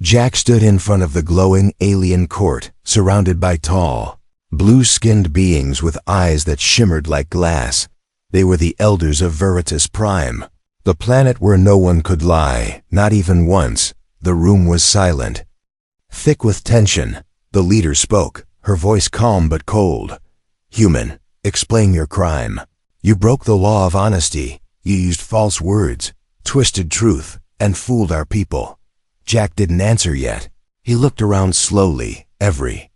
Jack stood in front of the glowing alien court, surrounded by tall, blue-skinned beings with eyes that shimmered like glass. They were the elders of Veritas Prime, the planet where no one could lie, not even once. The room was silent, thick with tension. The leader spoke, her voice calm but cold. "Human, explain your crime. You broke the law of honesty. You used false words, twisted truth, and fooled our people." Jack didn't answer yet. He looked around slowly. Every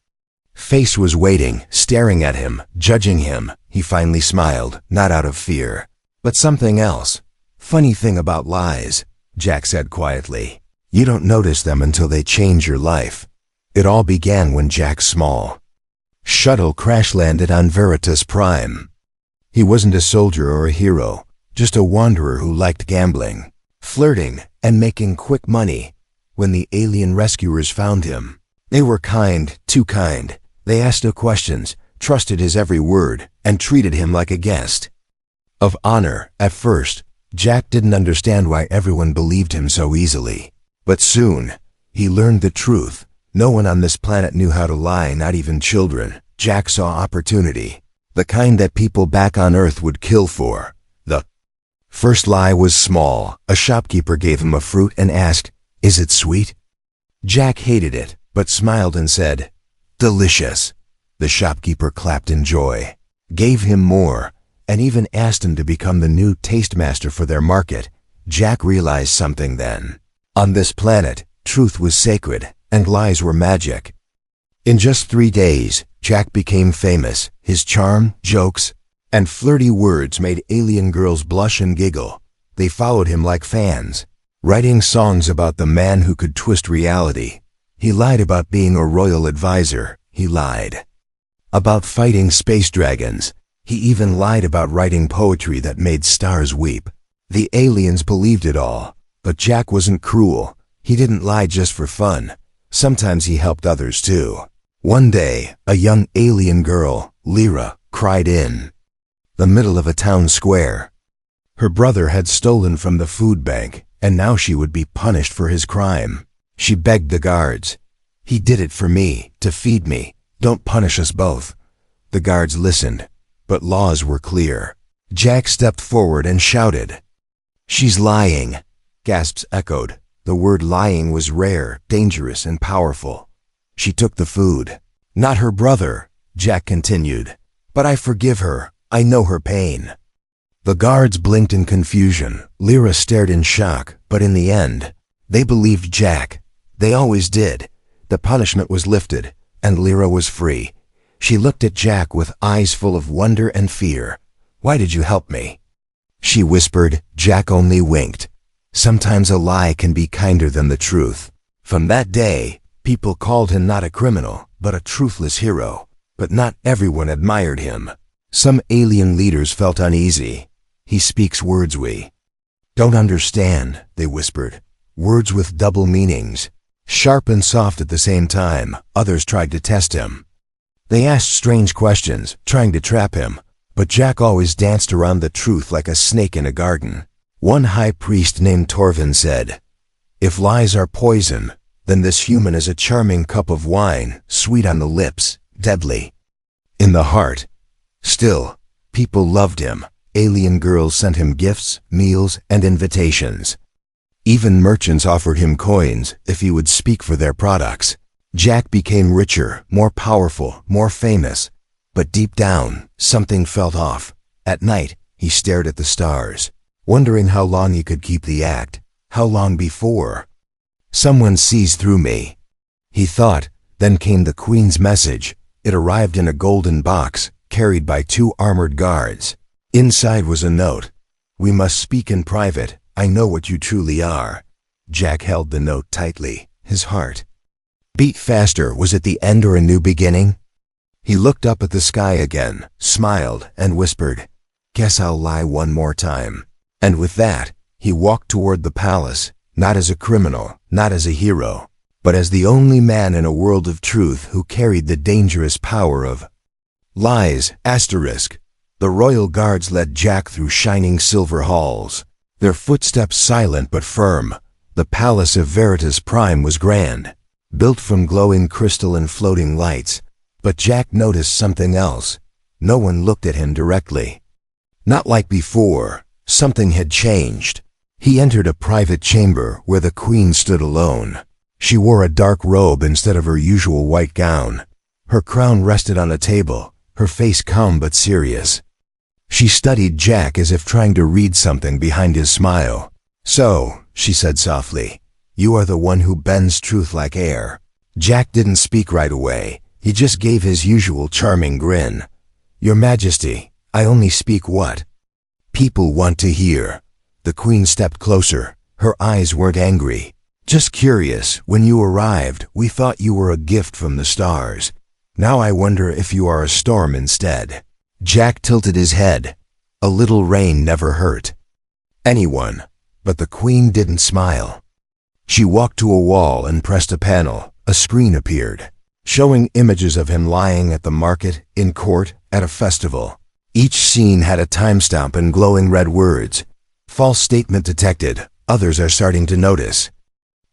face was waiting, staring at him, judging him. He finally smiled, not out of fear, but something else. "Funny thing about lies," Jack said quietly. "You don't notice them until they change your life." It all began when Jack's small shuttle crash-landed on Veritas Prime. He wasn't a soldier or a hero, just a wanderer who liked gambling, flirting, and making quick money. When the alien rescuers found him, they were kind, too kind. They asked no questions, trusted his every word, and treated him like a guest of honor. At first, Jack didn't understand why everyone believed him so easily. But soon, he learned the truth. No one on this planet knew how to lie, not even children. Jack saw opportunity, the kind that people back on Earth would kill for. The first lie was small. A shopkeeper gave him a fruit and asked, "Is it sweet?" Jack hated it, but smiled and said, "Delicious." The shopkeeper clapped in joy, gave him more, and even asked him to become the new taste master for their market. Jack realized something then. On this planet, truth was sacred, and lies were magic. In just 3 days, Jack became famous. His charm, jokes, and flirty words made alien girls blush and giggle. They followed him like fans, writing songs about the man who could twist reality. He lied about being a royal advisor. He lied about fighting space dragons. He even lied about writing poetry that made stars weep. The aliens believed it all, but Jack wasn't cruel. He didn't lie just for fun. Sometimes he helped others too. One day, a young alien girl, Lyra, cried in the middle of a town square. Her brother had stolen from the food bank, and now she would be punished for his crime. She begged the guards, "He did it for me, to feed me. Don't punish us both." The guards listened, but laws were clear. Jack stepped forward and shouted, "She's lying." Gasps echoed. The word lying was rare, dangerous, and powerful. She took the food. "Not her brother," Jack continued. "But I forgive her. I know her pain." The guards blinked in confusion. Lyra stared in shock, but in the end, they believed Jack. They always did. The punishment was lifted, and Lyra was free. She looked at Jack with eyes full of wonder and fear. "Why did you help me?" she whispered. Jack only winked. Sometimes a lie can be kinder than the truth. From that day, people called him not a criminal, but a truthless hero. But not everyone admired him. Some alien leaders felt uneasy. "He speaks words we don't understand," they whispered. Words with double meanings, sharp and soft at the same time. Others tried to test him. They asked strange questions, trying to trap him. But Jack always danced around the truth like a snake in a garden. One high priest named Torvin said, "If lies are poison, then this human is a charming cup of wine, sweet on the lips, deadly in the heart." Still, people loved him. Alien girls sent him gifts, meals, and invitations. Even merchants offered him coins if he would speak for their products. Jack became richer, more powerful, more famous. But deep down, something felt off. At night, he stared at the stars, wondering how long he could keep the act. How long before someone sees through me, he thought. Then came the Queen's message. It arrived in a golden box, carried by 2 armored guards. Inside was a note. "We must speak in private. I know what you truly are." Jack held the note tightly. His heart beat faster. Was it the end or a new beginning? He looked up at the sky again, smiled, and whispered, "Guess I'll lie one more time." And with that, he walked toward the palace, not as a criminal, not as a hero, but as the only man in a world of truth who carried the dangerous power of lies. The royal guards led Jack through shining silver halls, their footsteps silent but firm. The palace of Veritas Prime was grand, built from glowing crystal and floating lights, but Jack noticed something else. No one looked at him directly. Not like before, something had changed. He entered a private chamber where the queen stood alone. She wore a dark robe instead of her usual white gown. Her crown rested on a table, her face calm but serious. She studied Jack as if trying to read something behind his smile. "So," she said softly, "you are the one who bends truth like air." Jack didn't speak right away. He just gave his usual charming grin. "Your Majesty, I only speak what people want to hear." The queen stepped closer. Her eyes weren't angry. "Just curious, when you arrived, we thought you were a gift from the stars. Now I wonder if you are a storm instead." Jack tilted his head. A little rain never hurt anyone, but the queen didn't smile. She walked to a wall and pressed a panel. A screen appeared, showing images of him lying at the market, in court, at a festival. Each scene had a timestamp and glowing red words. "False statement detected. Others are starting to notice."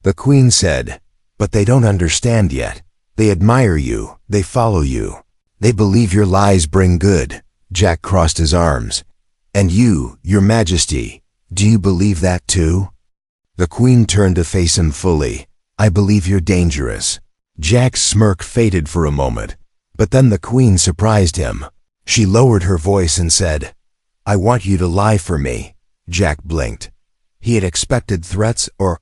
The queen said, "But they don't understand yet. They admire you. They follow you. They believe your lies bring good." Jack crossed his arms. "And you, Your Majesty, do you believe that too?" The queen turned to face him fully. "I believe you're dangerous." Jack's smirk faded for a moment, but then the queen surprised him. She lowered her voice and said, "I want you to lie for me." Jack blinked. He had expected threats or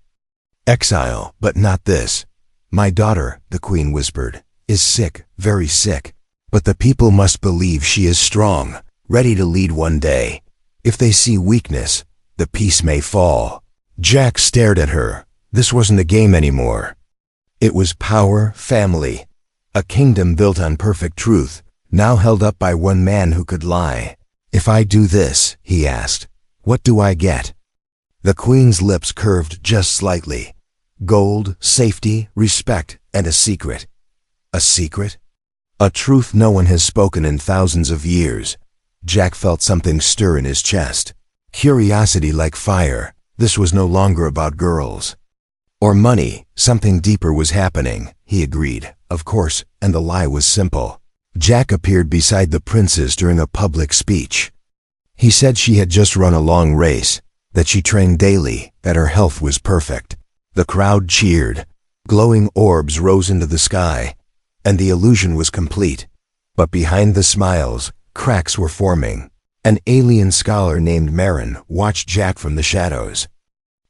exile, but not this. "My daughter," the queen whispered, "is sick, very sick. But the people must believe she is strong, ready to lead one day. If they see weakness, the peace may fall." Jack stared at her. This wasn't a game anymore. It was power, family, a kingdom built on perfect truth, now held up by one man who could lie. "If I do this," he asked, "what do I get?" The queen's lips curved just slightly. "Gold, safety, respect, and a secret." A secret? A truth no one has spoken in thousands of years. Jack felt something stir in his chest. Curiosity like fire. This was no longer about girls or money. Something deeper was happening, he agreed, of course, and the lie was simple. Jack appeared beside the princess during a public speech. He said she had just run a long race, that she trained daily, that her health was perfect. The crowd cheered. Glowing orbs rose into the sky, and the illusion was complete. But behind the smiles, cracks were forming. An alien scholar named Marin watched Jack from the shadows.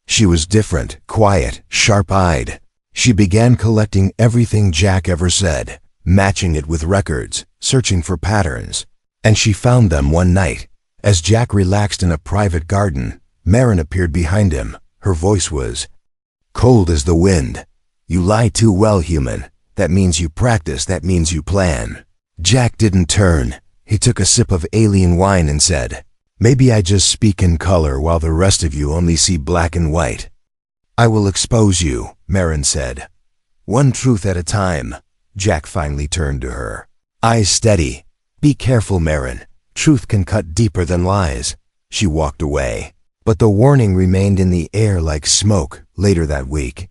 She was different, quiet, sharp-eyed. She began collecting everything Jack ever said, matching it with records, searching for patterns. And she found them one night. As Jack relaxed in a private garden, Marin appeared behind him. Her voice was cold as the wind. "You lie too well, human. That means you practice, that means you plan." Jack didn't turn. He took a sip of alien wine and said, "Maybe I just speak in color while the rest of you only see black and white." "I will expose you," Marin said. "One truth at a time." Jack finally turned to her. Eyes steady. "Be careful, Marin. Truth can cut deeper than lies." She walked away, but the warning remained in the air like smoke. Later that week,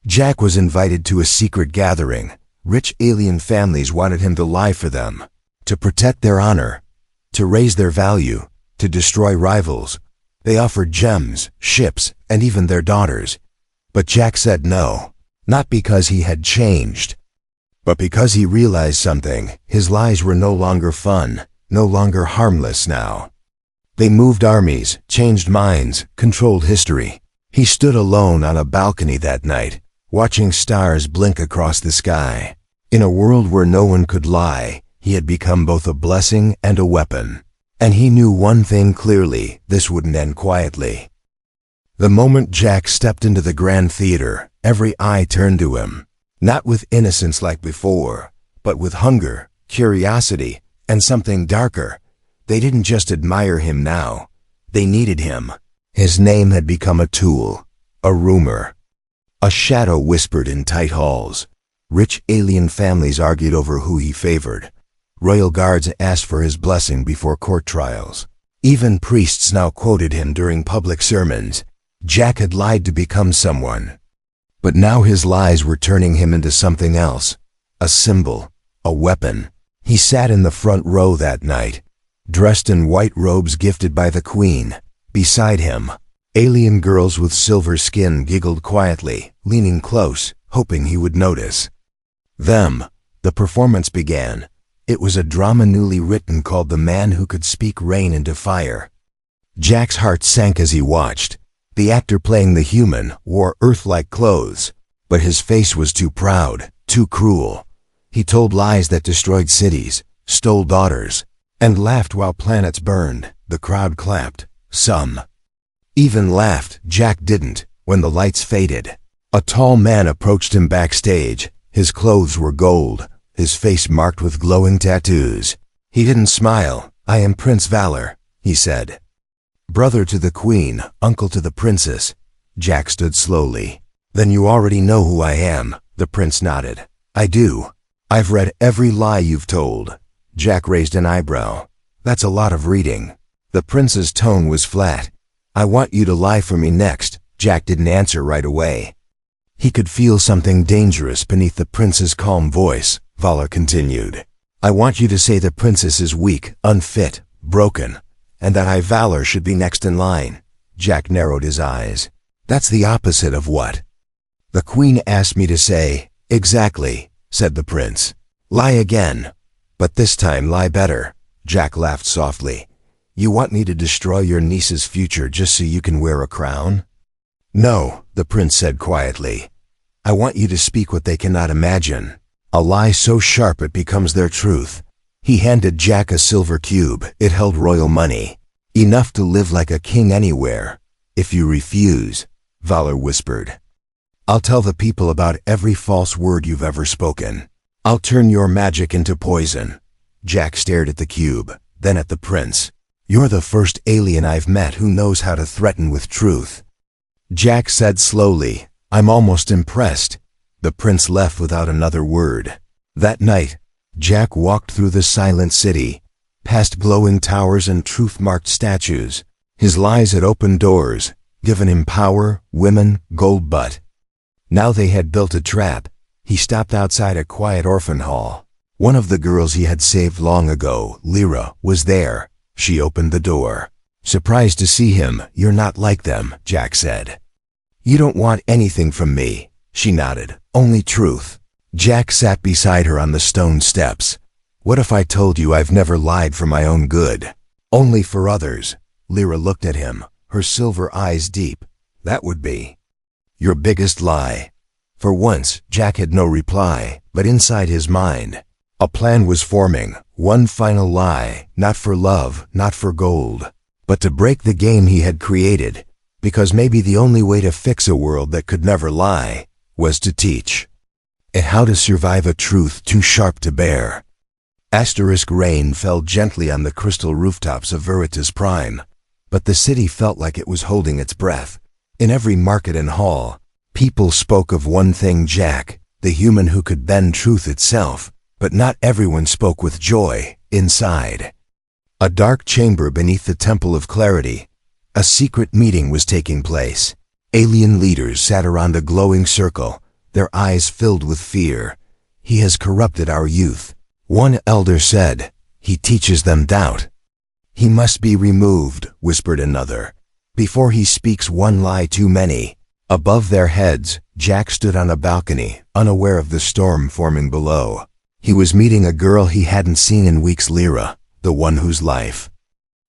Jack was invited to a secret gathering. Rich alien families wanted him to lie for them, to protect their honor, to raise their value, to destroy rivals. They offered gems, ships, and even their daughters. But Jack said no, not because he had changed, but because he realized something. His lies were no longer fun, no longer harmless now. They moved armies, changed minds, controlled history. He stood alone on a balcony that night, watching stars blink across the sky. In a world where no one could lie, he had become both a blessing and a weapon. And he knew one thing clearly: this wouldn't end quietly. The moment Jack stepped into the grand theater, every eye turned to him, not with innocence like before, but with hunger, curiosity, and something darker. They didn't just admire him now. They needed him. His name had become a tool, a rumor. A shadow whispered in tight halls. Rich alien families argued over who he favored. Royal guards asked for his blessing before court trials. Even priests now quoted him during public sermons. Jack had lied to become someone. But now his lies were turning him into something else. A symbol. A weapon. He sat in the front row that night, dressed in white robes gifted by the Queen. Beside him, alien girls with silver skin giggled quietly, leaning close, hoping he would notice them. The performance began. It was a drama newly written called The Man Who Could Speak Rain into Fire. Jack's heart sank as he watched. The actor playing the human wore Earth-like clothes, but his face was too proud, too cruel. He told lies that destroyed cities, stole daughters, and laughed while planets burned. The crowd clapped. Some even laughed. Jack didn't. When the lights faded, a tall man approached him backstage. His clothes were gold, his face marked with glowing tattoos. He didn't smile. "I am Prince Valor," he said. "Brother to the Queen, uncle to the princess." Jack stood slowly. "Then you already know who I am." The prince nodded. "I do. I've read every lie you've told." Jack raised an eyebrow. "That's a lot of reading." The prince's tone was flat. "I want you to lie for me next." Jack didn't answer right away. He could feel something dangerous beneath the prince's calm voice. Valor continued. "I want you to say the princess is weak, unfit, broken, and that I, Valor, should be next in line." Jack narrowed his eyes. "That's the opposite of what?" "The Queen asked me to say." "Exactly," said the prince. "Lie again, but this time lie better." Jack laughed softly. "You want me to destroy your niece's future just so you can wear a crown?" "No," the prince said quietly. "I want you to speak what they cannot imagine. A lie so sharp it becomes their truth." He handed Jack a silver cube. It held royal money, enough to live like a king anywhere. "If you refuse," Valor whispered, "I'll tell the people about every false word you've ever spoken. I'll turn your magic into poison." Jack stared at the cube, then at the prince. "You're the first alien I've met who knows how to threaten with truth." Jack said slowly, "I'm almost impressed." The prince left without another word. That night, Jack walked through the silent city, past glowing towers and truth-marked statues. His lies had opened doors, given him power, women, gold, but now they had built a trap. He stopped outside a quiet orphan hall. One of the girls he had saved long ago, Lyra, was there. She opened the door. "Surprised to see him. You're not like them," Jack said. "You don't want anything from me." She nodded. "Only truth." Jack sat beside her on the stone steps. "What if I told you I've never lied for my own good? Only for others?" Lyra looked at him, her silver eyes deep. "That would be your biggest lie." For once, Jack had no reply, but inside his mind, a plan was forming. One final lie, not for love, not for gold, but to break the game he had created, because maybe the only way to fix a world that could never lie was to teach it how to survive a truth too sharp to bear. Rain fell gently on the crystal rooftops of Veritas Prime, but the city felt like it was holding its breath. In every market and hall, people spoke of one thing: Jack, the human who could bend truth itself. But not everyone spoke with joy. Inside a dark chamber beneath the Temple of Clarity, a secret meeting was taking place. Alien leaders sat around a glowing circle, their eyes filled with fear. "He has corrupted our youth," one elder said. "He teaches them doubt." "He must be removed," whispered another, "before he speaks one lie too many." Above their heads, Jack stood on a balcony, unaware of the storm forming below. He was meeting a girl he hadn't seen in weeks, Lyra, the one whose life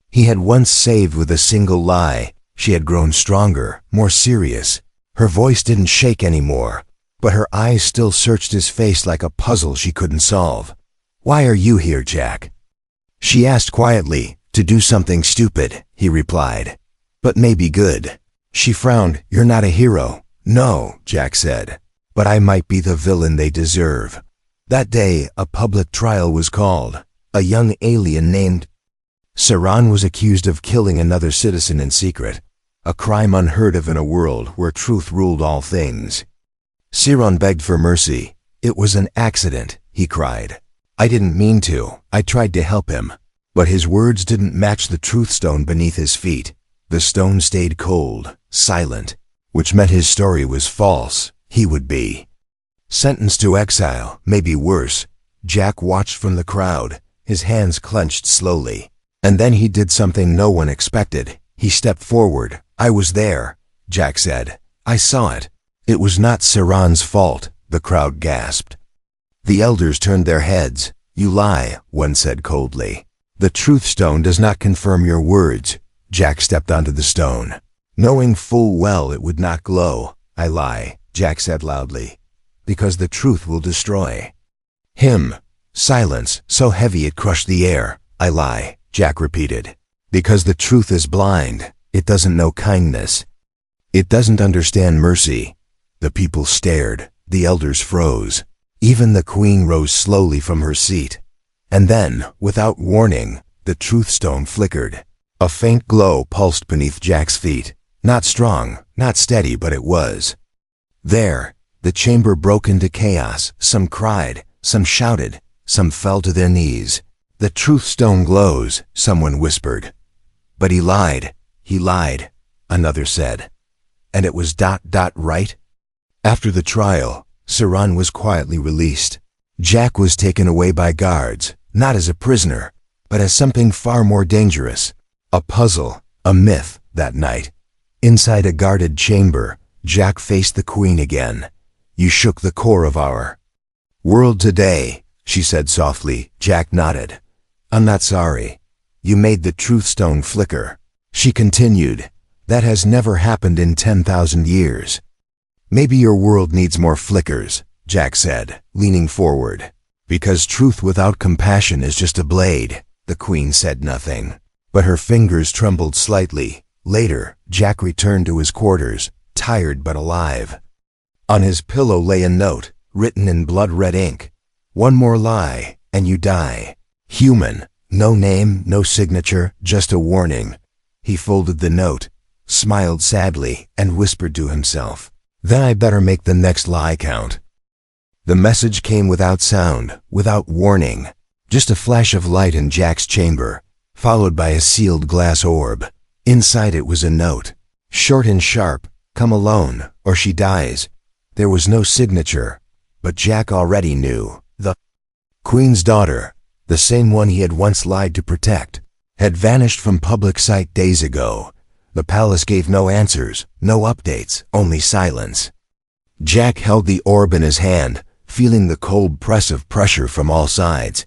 he had once saved with a single lie. She had grown stronger, more serious. Her voice didn't shake anymore, but her eyes still searched his face like a puzzle she couldn't solve. "Why are you here, Jack?" she asked quietly. "To do something stupid," he replied, "but maybe good." She frowned. "You're not a hero." "No," Jack said, "but I might be the villain they deserve." That day, a public trial was called. A young alien named Saran was accused of killing another citizen in secret, a crime unheard of in a world where truth ruled all things. Saran begged for mercy. "It was an accident," he cried. "I didn't mean to. I tried to help him." But his words didn't match the truth stone beneath his feet. The stone stayed cold, silent, which meant his story was false. He would be sentenced to exile, maybe worse. Jack watched from the crowd, his hands clenched slowly. And then he did something no one expected. He stepped forward. "I was there," Jack said. "I saw it." "It was not Saran's fault," the crowd gasped. The elders turned their heads. "You lie," one said coldly. "The truth stone does not confirm your words." Jack stepped onto the stone, knowing full well it would not glow. "I lie," Jack said loudly, "because the truth will destroy him." Silence, so heavy it crushed the air. "I lie," Jack repeated, "because the truth is blind. It doesn't know kindness. It doesn't understand mercy." The people stared. The elders froze. Even the queen rose slowly from her seat. And then, without warning, the truth stone flickered. A faint glow pulsed beneath Jack's feet. Not strong, not steady, but it was there. The chamber broke into chaos. Some cried, some shouted, some fell to their knees. "The truth stone glows," someone whispered. "But he lied, another said. "And it was ... right?" After the trial, Saran was quietly released. Jack was taken away by guards, not as a prisoner, but as something far more dangerous. A puzzle, a myth, that night. Inside a guarded chamber, Jack faced the queen again. "You shook the core of our world today," she said softly. Jack nodded. "I'm not sorry. You made the truth stone flicker." She continued, "That has never happened in 10,000 years." "Maybe your world needs more flickers," Jack said, leaning forward. "Because truth without compassion is just a blade." The queen said nothing, but her fingers trembled slightly. Later, Jack returned to his quarters, tired but alive. On his pillow lay a note, written in blood-red ink. "One more lie, and you die. Human. No name, no signature, just a warning." He folded the note, smiled sadly, and whispered to himself, "Then I better make the next lie count." The message came without sound, without warning. Just a flash of light in Jack's chamber, followed by a sealed glass orb. Inside it was a note, short and sharp, "Come alone, or she dies." There was no signature, but Jack already knew. The queen's daughter, the same one he had once lied to protect, had vanished from public sight days ago. The palace gave no answers, no updates, only silence. Jack held the orb in his hand, feeling the cold press of pressure from all sides.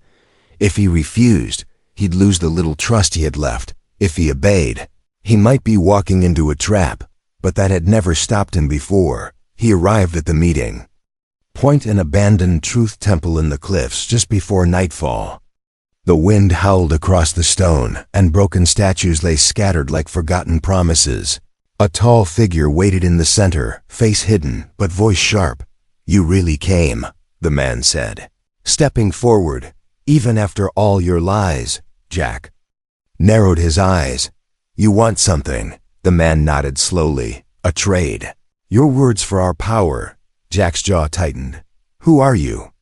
If he refused, he'd lose the little trust he had left. If he obeyed, he might be walking into a trap, but that had never stopped him before. He arrived at the meeting point, an abandoned truth temple in the cliffs just before nightfall. The wind howled across the stone, and broken statues lay scattered like forgotten promises. A tall figure waited in the center, face hidden, but voice sharp. "You really came," the man said, stepping forward. "Even after all your lies." Jack narrowed his eyes. "You want something?" The man nodded slowly. "A trade." "Your words for our power." Jack's jaw tightened. "Who are you?"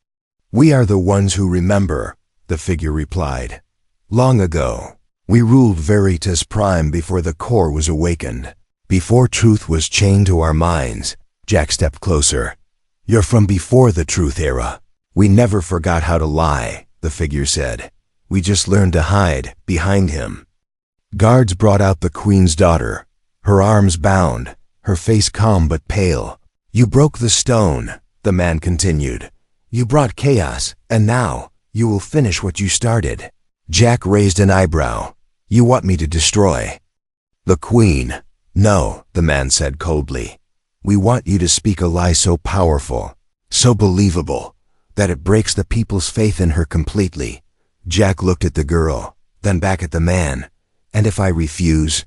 "We are the ones who remember," the figure replied. "Long ago, we ruled Veritas Prime before the core was awakened, before truth was chained to our minds." Jack stepped closer. "You're from before the truth era." "We never forgot how to lie," the figure said. "We just learned to hide behind him." Guards brought out the queen's daughter, her arms bound, her face calm but pale. "You broke the stone," the man continued. "You brought chaos, and now you will finish what you started." Jack raised an eyebrow. "You want me to destroy the queen?" "No," the man said coldly. "We want you to speak a lie so powerful, so believable, that it breaks the people's faith in her completely." Jack looked at the girl, then back at the man. "And if I refuse?"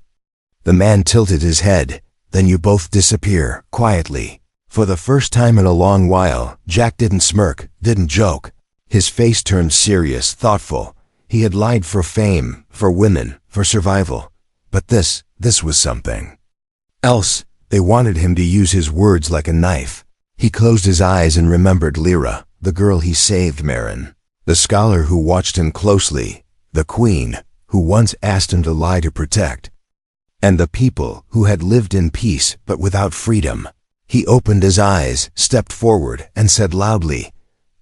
The man tilted his head. "Then you both disappear, quietly." For the first time in a long while, Jack didn't smirk, didn't joke. His face turned serious, thoughtful. He had lied for fame, for women, for survival. But this was something else. They wanted him to use his words like a knife. He closed his eyes and remembered Lyra, the girl he saved, Marin, the scholar who watched him closely, the queen, who once asked him to lie to protect. and the people who had lived in peace but without freedom. He opened his eyes, stepped forward, and said loudly,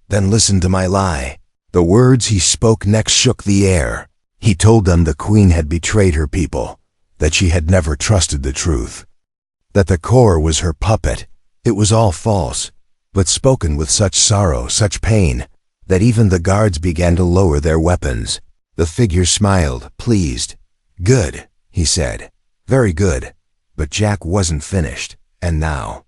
"Then listen to my lie." The words he spoke next shook the air. He told them the Queen had betrayed her people, that she had never trusted the truth, that the core was her puppet. It was all false, but spoken with such sorrow, such pain, that even the guards began to lower their weapons. The figure smiled, pleased. "Good," he said. "Very good." But Jack wasn't finished. And now?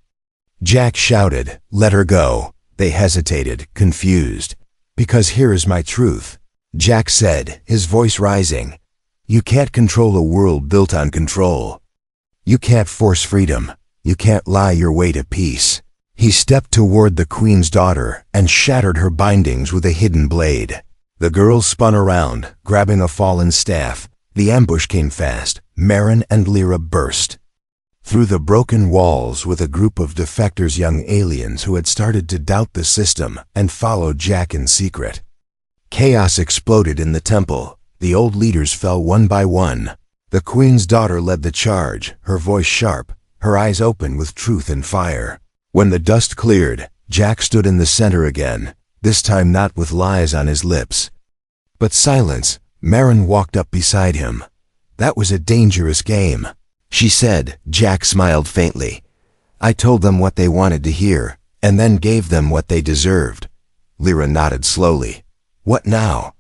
Jack shouted, "Let her go." They hesitated, confused. "Because here is my truth," Jack said, his voice rising. "You can't control a world built on control. You can't force freedom. You can't lie your way to peace." He stepped toward the Queen's daughter and shattered her bindings with a hidden blade. The girl spun around, grabbing a fallen staff. The ambush came fast. Marin and Lyra burst through the broken walls with a group of defectors, young aliens who had started to doubt the system and followed Jack in secret. Chaos exploded in the temple. The old leaders fell one by one. The Queen's daughter led the charge, her voice sharp, her eyes open with truth and fire. When the dust cleared, Jack stood in the center again, this time not with lies on his lips, but silence. Marin walked up beside him. "That was a dangerous game," she said. Jack smiled faintly. "I told them what they wanted to hear, and then gave them what they deserved." Lyra nodded slowly. "What now?"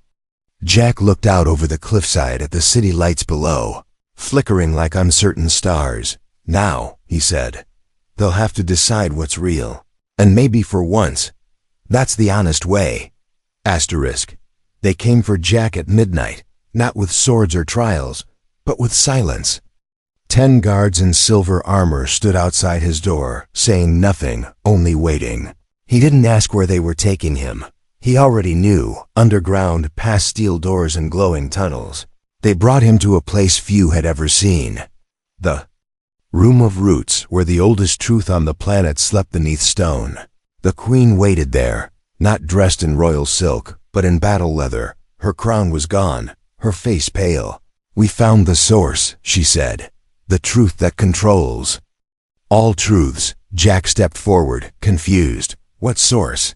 Jack looked out over the cliffside at the city lights below, flickering like uncertain stars. "Now," he said, "they'll have to decide what's real. And maybe for once, that's the honest way." Asterisk. They came for Jack at midnight, not with swords or trials, but with silence. 10 guards in silver armor stood outside his door, saying nothing, only waiting. He didn't ask where they were taking him. He already knew, underground, past steel doors and glowing tunnels. They brought him to a place few had ever seen. The Room of Roots, where the oldest truth on the planet slept beneath stone. The Queen waited there, not dressed in royal silk, but in battle leather. Her crown was gone, her face pale. "We found the source," she said. "The truth that controls all truths." Jack stepped forward, confused. "What source?"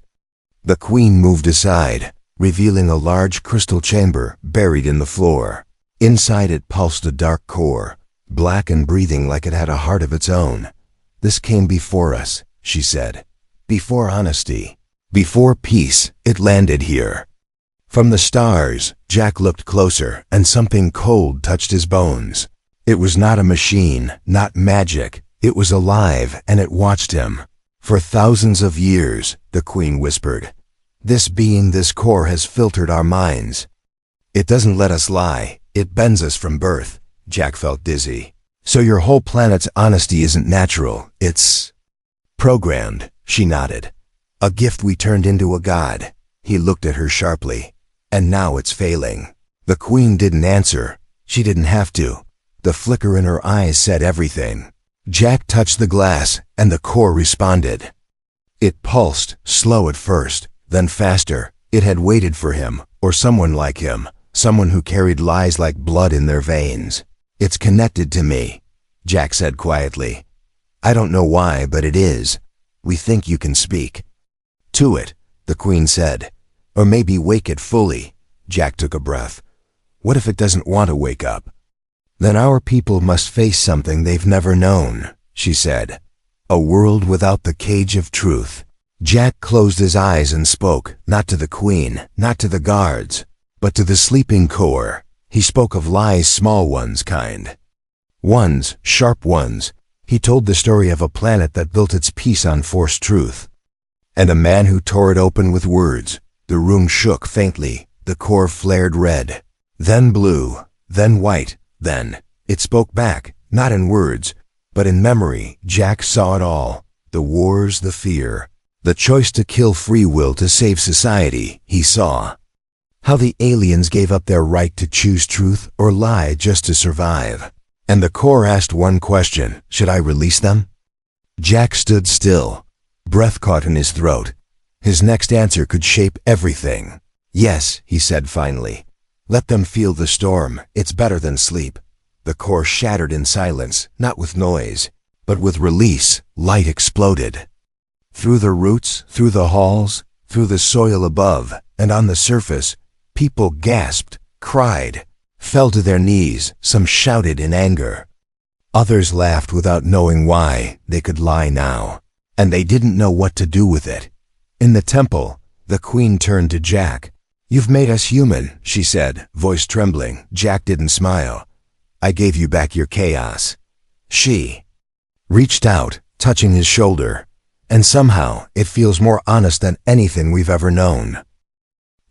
The Queen moved aside, revealing a large crystal chamber buried in the floor. Inside it pulsed a dark core, black and breathing like it had a heart of its own. "This came before us," she said. "Before honesty, before peace, it landed here." From the stars, Jack looked closer, and something cold touched his bones. It was not a machine, not magic. It was alive, and it watched him. "For thousands of years," the Queen whispered. "This being, this core has filtered our minds. It doesn't let us lie. It bends us from birth." Jack felt dizzy. "So your whole planet's honesty isn't natural, it's programmed," she nodded. "A gift we turned into a god." He looked at her sharply. "And now it's failing." The Queen didn't answer. She didn't have to. The flicker in her eyes said everything. Jack touched the glass, and the core responded. It pulsed, slow at first, then faster. It had waited for him, or someone like him, someone who carried lies like blood in their veins. "It's connected to me," Jack said quietly. "I don't know why, but it is. We think you can speak to it," the Queen said. "Or maybe wake it fully." Jack took a breath. "What if it doesn't want to wake up?" "Then our people must face something they've never known," she said. "A world without the cage of truth." Jack closed his eyes and spoke, not to the Queen, not to the guards, but to the sleeping core. He spoke of lies, small ones, kind ones, sharp ones. He told the story of a planet that built its peace on forced truth, and a man who tore it open with words. The room shook faintly. The core flared red, then blue, then white. Then it spoke back, not in words, but in memory. Jack saw it all. The wars, the fear, the choice to kill free will to save society. He saw how the aliens gave up their right to choose truth or lie just to survive. And the core asked one question: should I release them? Jack stood still, breath caught in his throat. His next answer could shape everything. "Yes," he said finally. "Let them feel the storm. It's better than sleep." The core shattered in silence, not with noise, but with release. Light exploded. Through the roots, through the halls, through the soil above, and on the surface, people gasped, cried, fell to their knees. Some shouted in anger. Others laughed without knowing why. They could lie now, and they didn't know what to do with it. In the temple, the queen turned to Jack. "You've made us human," she said, voice trembling. Jack didn't smile. "I gave you back your chaos." She reached out, touching his shoulder, and somehow it feels more honest than anything we've ever known.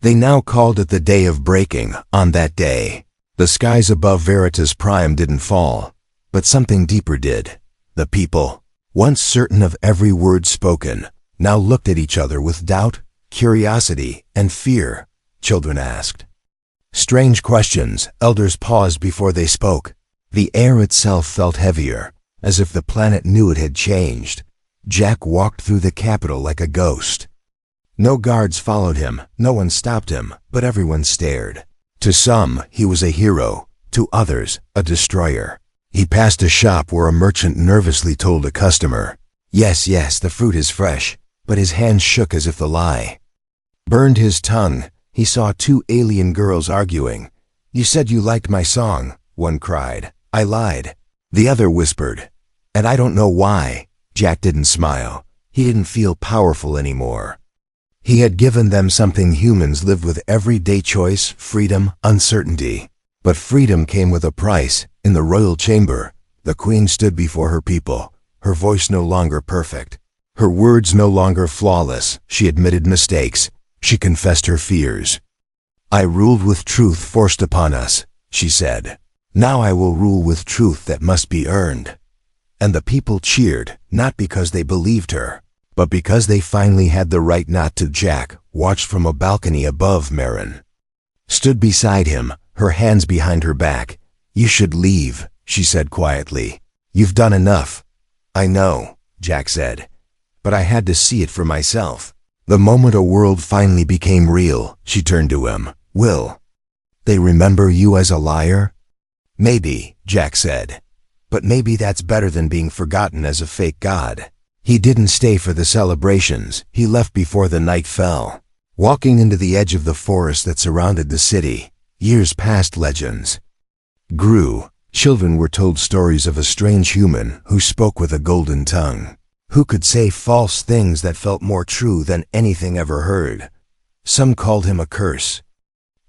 They now called it the Day of Breaking. On that day, the skies above Veritas Prime didn't fall, but something deeper did. The people, once certain of every word spoken, now looked at each other with doubt, curiosity, and fear. Children asked strange questions. Elders paused before they spoke. The air itself felt heavier, as if the planet knew it had changed. Jack walked through the capital like a ghost. No guards followed him, no one stopped him, but everyone stared. To some, he was a hero. To others, a destroyer. He passed a shop where a merchant nervously told a customer, Yes, the fruit is fresh," but his hands shook as if the lie burned his tongue. He saw two alien girls arguing. "You said you liked my song," one cried. "I lied," the other whispered. "And I don't know why." Jack didn't smile. He didn't feel powerful anymore. He had given them something humans lived with: everyday choice, freedom, uncertainty. But freedom came with a price. In the royal chamber, the queen stood before her people, her voice no longer perfect, her words no longer flawless. She admitted mistakes. She confessed her fears. "I ruled with truth forced upon us," she said. "Now I will rule with truth that must be earned." And the people cheered, not because they believed her, but because they finally had the right not to. Jack watched from a balcony above. Marin stood beside him, her hands behind her back. "You should leave," she said quietly. "You've done enough." "I know," Jack said, "but I had to see it for myself." The moment a world finally became real, she turned to him. "Will they remember you as a liar?" "Maybe," Jack said. "But maybe that's better than being forgotten as a fake god." He didn't stay for the celebrations. He left before the night fell. Walking into the edge of the forest that surrounded the city, years passed. Legends grew. Children were told stories of a strange human who spoke with a golden tongue, who could say false things that felt more true than anything ever heard. Some called him a curse.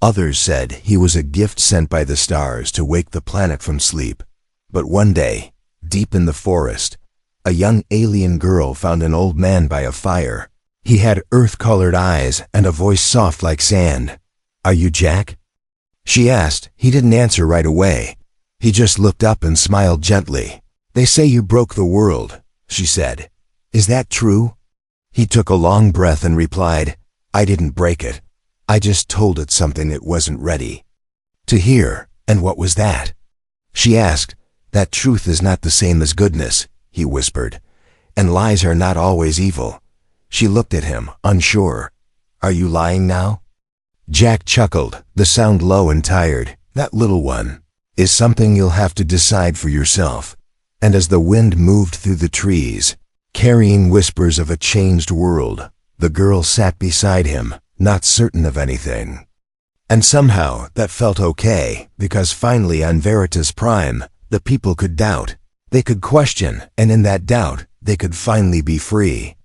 Others said he was a gift sent by the stars to wake the planet from sleep. But one day, deep in the forest, a young alien girl found an old man by a fire. He had earth-colored eyes and a voice soft like sand. "Are you Jack?" she asked. He didn't answer right away. He just looked up and smiled gently. "They say you broke the world," she said. "Is that true?" He took a long breath and replied, "I didn't break it. I just told it something it wasn't ready to hear." "And what was that?" she asked. "That truth is not the same as goodness," he whispered, "and lies are not always evil." She looked at him, unsure. "Are you lying now?" Jack chuckled, the sound low and tired. "That little one is something you'll have to decide for yourself." And as the wind moved through the trees, carrying whispers of a changed world, the girl sat beside him, not certain of anything. And somehow that felt okay, because finally on Veritas Prime, the people could doubt. They could question, and in that doubt, they could finally be free.